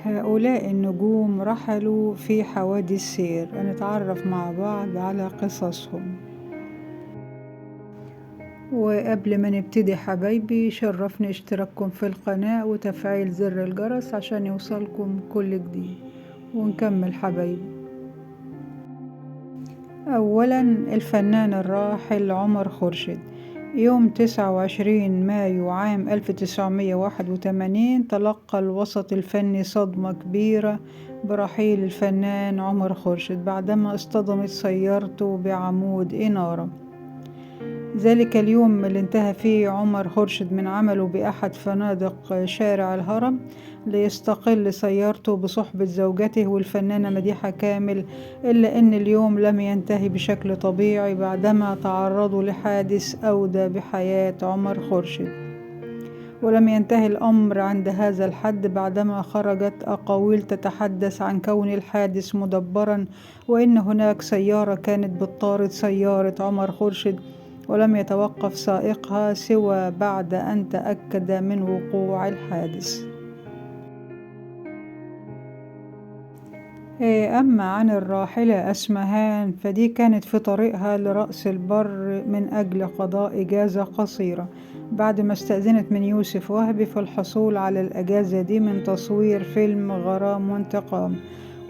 هؤلاء النجوم رحلوا في حوادث سير، هنتعرف مع بعض على قصصهم. وقبل ما نبتدي حبايبي، شرفني اشتراككم في القناة وتفعيل زر الجرس عشان يوصلكم كل جديد. ونكمل حبايبي. أولا، الفنان الراحل عمر خورشيد. يوم 29 مايو عام 1981 تلقى الوسط الفني صدمة كبيرة برحيل الفنان عمر خورشيد بعدما اصطدمت سيارته بعمود إنارة. ذلك اليوم اللي انتهى فيه عمر خورشيد من عمله بأحد فنادق شارع الهرم ليستقل سيارته بصحبة زوجته والفنانة مديحة كامل، إلا أن اليوم لم ينتهي بشكل طبيعي بعدما تعرضوا لحادث أودى بحياة عمر خورشيد. ولم ينتهي الأمر عند هذا الحد بعدما خرجت أقاويل تتحدث عن كون الحادث مدبرا، وإن هناك سيارة كانت بتطارد سيارة عمر خورشيد ولم يتوقف سائقها سوى بعد أن تأكد من وقوع الحادث. أما عن الراحلة أسمهان فدي كانت في طريقها لرأس البر من أجل قضاء إجازة قصيرة بعد ما استأذنت من يوسف وهبي في الحصول على الأجازة دي من تصوير فيلم غرام وانتقام.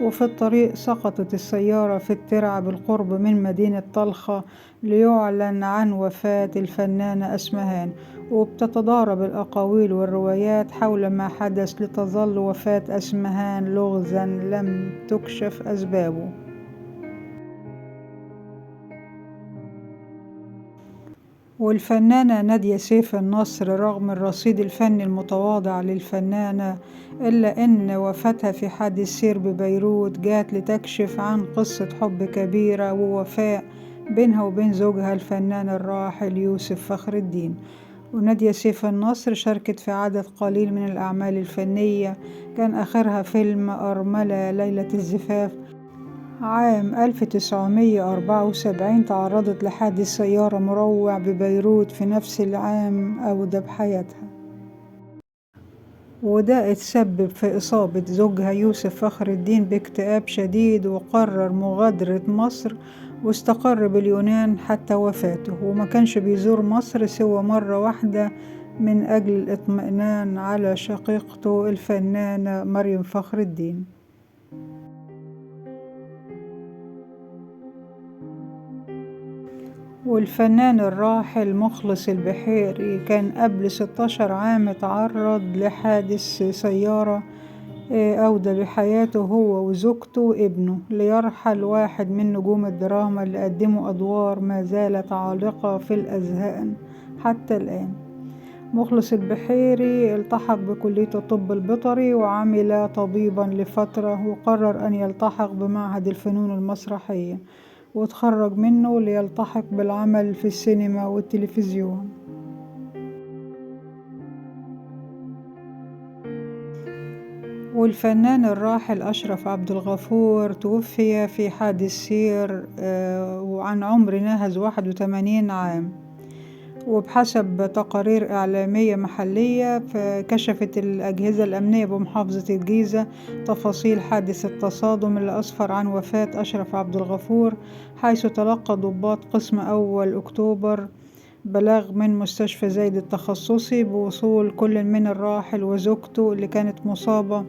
وفي الطريق سقطت السيارة في الترعة بالقرب من مدينة طلخة ليعلن عن وفاة الفنانة أسمهان، وبتتضارب الأقاويل والروايات حول ما حدث لتظل وفاة أسمهان لغزا لم تكشف أسبابه. والفنانة نادية سيف النصر رغم الرصيد الفني المتواضع للفنانة إلا أن وفاتها في حادث سير ببيروت جات لتكشف عن قصة حب كبيرة ووفاء بينها وبين زوجها الفنان الراحل يوسف فخر الدين. ونادية سيف النصر شاركت في عدد قليل من الأعمال الفنية، كان آخرها فيلم أرملة ليلة الزفاف. عام 1974 تعرضت لحادث سيارة مروع ببيروت في نفس العام أودى بحياتها، وده اتسبب في إصابة زوجها يوسف فخر الدين باكتئاب شديد، وقرر مغادرة مصر واستقر باليونان حتى وفاته، وما كانش بيزور مصر سوى مرة واحدة من أجل الاطمئنان على شقيقته الفنانة مريم فخر الدين. والفنان الراحل مخلص البحيري كان قبل 16 عام اتعرض لحادث سيارة أودى بحياته هو وزوجته وابنه، ليرحل واحد من نجوم الدراما اللي قدموا أدوار ما زالت عالقة في الأذهان حتى الآن. مخلص البحيري التحق بكلية الطب البيطري وعمل طبيبا لفترة، وقرر أن يلتحق بمعهد الفنون المسرحية وتخرج منه ليلتحق بالعمل في السينما والتلفزيون. والفنان الراحل أشرف عبد الغفور توفي في حادث سير وعن عمر ناهز 81 عام. وبحسب تقارير إعلامية محلية فكشفت الأجهزة الأمنية بمحافظة الجيزة تفاصيل حادث التصادم اللي أسفر عن وفاة أشرف عبد الغفور، حيث تلقى ضباط قسم أول أكتوبر بلاغ من مستشفى زايد التخصصي بوصول كل من الراحل وزوجته اللي كانت مصابة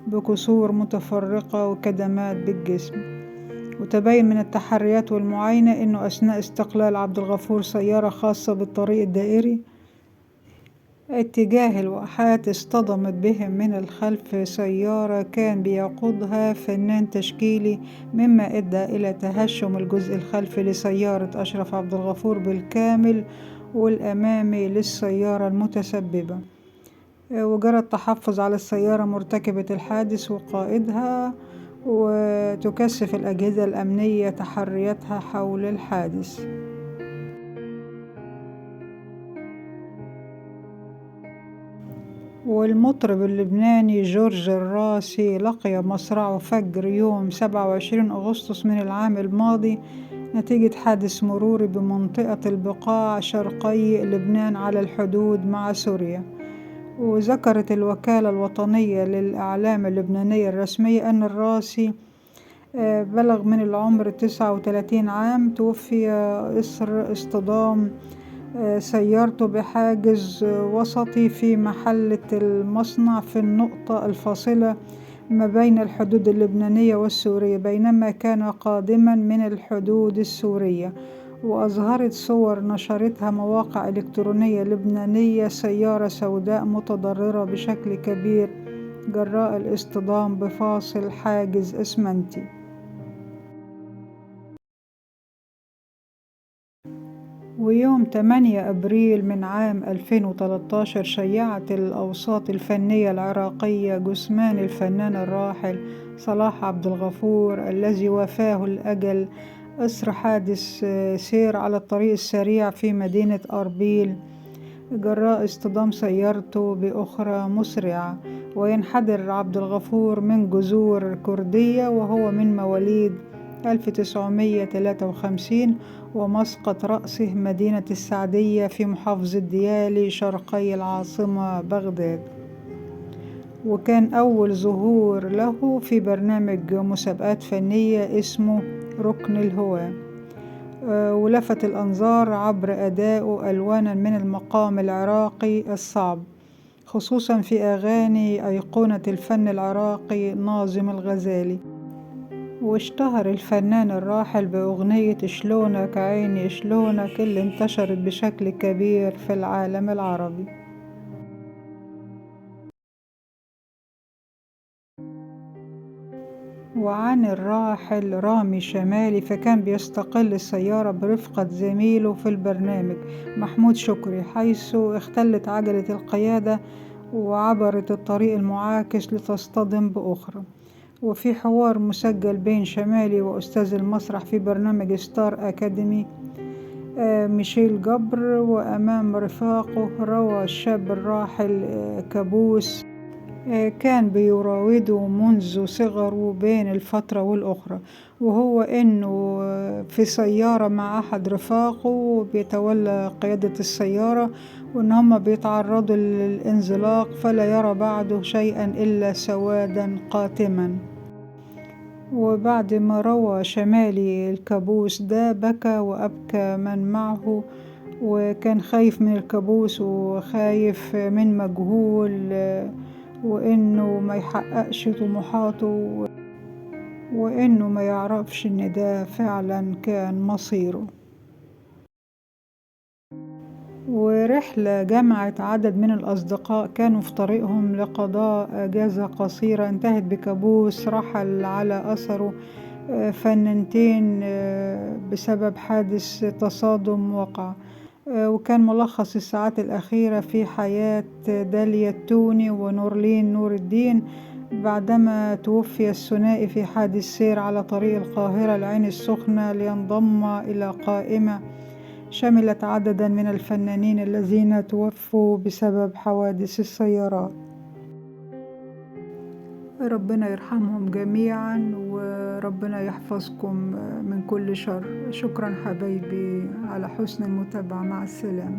بكسور متفرقة وكدمات بالجسم. وتبين من التحريات والمعاينة أنه أثناء استقلال عبد الغفور سيارة خاصة بالطريق الدائري اتجاه الواحات اصطدمت بهم من الخلف سيارة كان بيقودها فنان تشكيلي، مما أدى إلى تهشم الجزء الخلفي لسيارة أشرف عبد الغفور بالكامل والأمامي للسيارة المتسببة. وجرى التحفظ على السيارة مرتكبة الحادث وقائدها، وتكثف الأجهزة الأمنية تحرياتها حول الحادث. والمطرب اللبناني جورج الراسي لقي مصرعه فجر يوم 27 أغسطس من العام الماضي نتيجة حادث مروري بمنطقة البقاع شرقي لبنان على الحدود مع سوريا. وذكرت الوكالة الوطنية للإعلام اللبنانية الرسمية أن الراسي بلغ من العمر 39 عام، توفي إثر اصطدام سيارته بحاجز وسطي في محلة المصنع في النقطة الفاصلة ما بين الحدود اللبنانية والسورية بينما كان قادما من الحدود السورية. وأظهرت صور نشرتها مواقع إلكترونية لبنانية سيارة سوداء متضررة بشكل كبير جراء الاصطدام بفاصل حاجز إسمنتي. ويوم 8 أبريل من عام 2013 شيعت الأوساط الفنية العراقية جثمان الفنان الراحل صلاح عبد الغفور الذي وافاه الأجل أثر حادث سير على الطريق السريع في مدينة أربيل جراء اصطدام سيارته بأخرى مسرعة. وينحدر عبد الغفور من جذور كردية وهو من مواليد 1953 ومسقط رأسه مدينة السعدية في محافظة ديالي شرقي العاصمة بغداد. وكان أول ظهور له في برنامج مسابقات فنية اسمه ركن الهواة، ولفت الأنظار عبر أدائه ألوانا من المقام العراقي الصعب خصوصا في أغاني أيقونة الفن العراقي ناظم الغزالي. واشتهر الفنان الراحل بأغنية شلونك عيني شلونك اللي انتشرت بشكل كبير في العالم العربي. وعن الراحل رامي شمالي فكان بيستقل السيارة برفقة زميله في البرنامج محمود شكري، حيث اختلت عجلة القيادة وعبرت الطريق المعاكس لتصطدم بأخرى. وفي حوار مسجل بين شمالي وأستاذ المسرح في برنامج ستار أكاديمي ميشيل جبر وأمام رفاقه، روى الشاب الراحل كابوس كان بيراوده منذ صغره بين الفترة والأخرى، وهو إنه في سيارة مع أحد رفاقه بيتولى قيادة السيارة وإن هم بيتعرضوا للانزلاق فلا يرى بعده شيئا إلا سوادا قاتما. وبعد ما روى شمالي الكابوس ده بكى وأبكى من معه، وكان خايف من الكابوس وخايف من مجهول وإنه ما يحققش طموحاته وإنه ما يعرفش إن ده فعلا كان مصيره. ورحلة جمعت عدد من الأصدقاء كانوا في طريقهم لقضاء أجازة قصيرة انتهت بكابوس رحل على أثره فنانتين بسبب حادث تصادم وقع. وكان ملخص الساعات الأخيرة في حياة داليا التوني ونورلين نور الدين بعدما توفي الثنائي في حادث سير على طريق القاهرة العين السخنة لينضم إلى قائمة شملت عددا من الفنانين الذين توفوا بسبب حوادث السيارات. ربنا يرحمهم جميعا وربنا يحفظكم من كل شر. شكرا حبايبي على حسن المتابعة، مع السلامة.